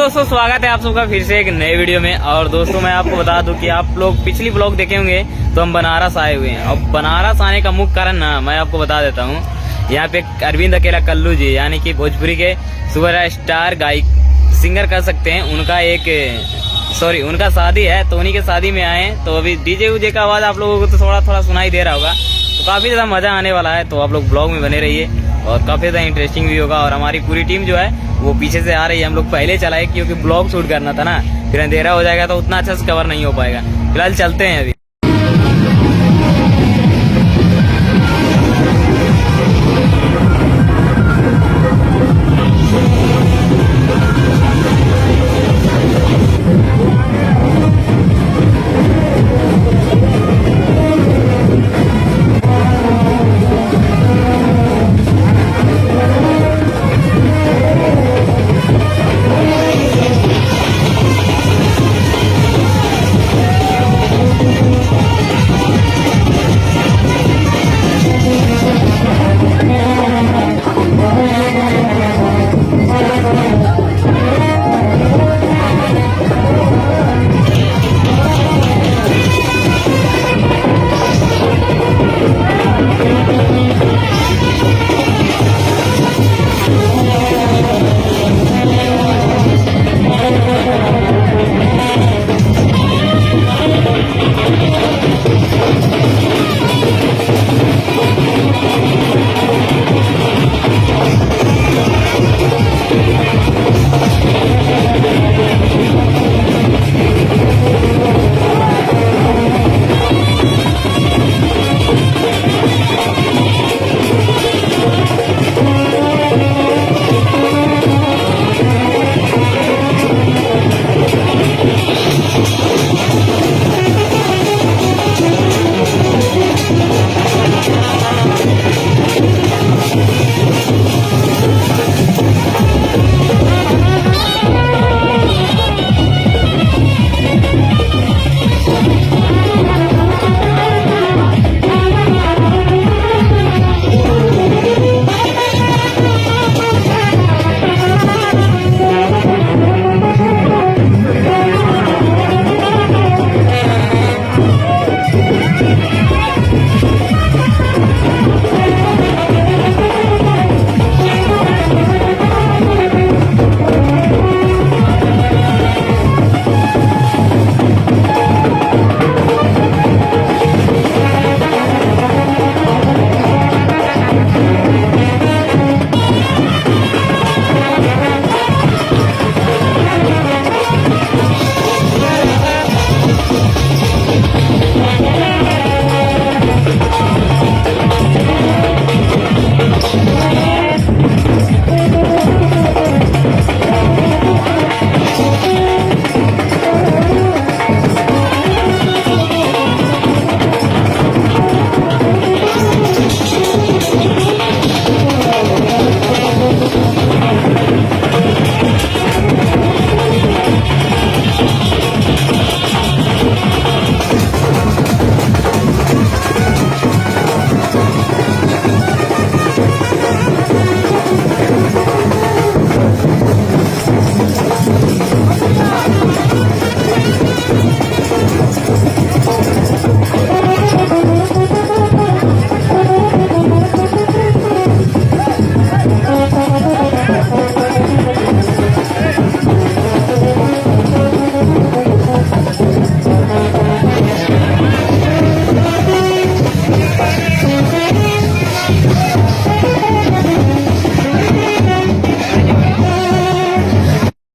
दोस्तों, स्वागत है आप सबका फिर से एक नए वीडियो में। और दोस्तों मैं आपको बता दूं कि आप लोग पिछली ब्लॉग देखे होंगे तो हम बनारस आए हुए हैं। अब बनारस आने का मुख्य कारण ना मैं आपको बता देता हूं। यहाँ पे अरविंद अकेला कल्लू जी यानी कि भोजपुरी के सुपर स्टार गायक सिंगर कर सकते हैं, उनका शादी है तो उन्हीं के शादी में आए हैं। तो अभी डीजे उजे का आवाज आप लोगों को तो थोड़ा थोड़ा सुनाई दे रहा होगा, तो काफी ज्यादा मजा आने वाला है। तो आप लोग ब्लॉग में बने रहिए और काफी ज्यादा इंटरेस्टिंग भी होगा। और हमारी पूरी टीम जो है वो पीछे से आ रही है। हम लोग पहले चलाए क्योंकि ब्लॉग शूट करना था ना, फिर अंधेरा हो जाएगा तो उतना अच्छा से कवर नहीं हो पाएगा। फिलहाल चलते हैं अभी।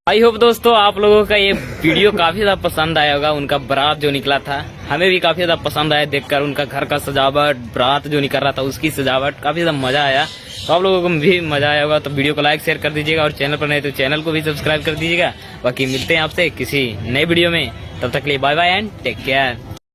आई होप दोस्तों आप लोगों का ये वीडियो काफी ज्यादा पसंद आया होगा। उनका बारात जो निकला था हमें भी काफी ज्यादा पसंद आया देखकर। उनका घर का सजावट, बारात जो निकल रहा था उसकी सजावट, काफी ज्यादा मजा आया। तो आप लोगों को भी मजा आया होगा। तो वीडियो को लाइक शेयर कर दीजिएगा और चैनल पर नहीं तो चैनल को भी सब्सक्राइब कर दीजिएगा। बाकी मिलते हैं आपसे किसी नए वीडियो में, तब तक के लिए bye bye and take care.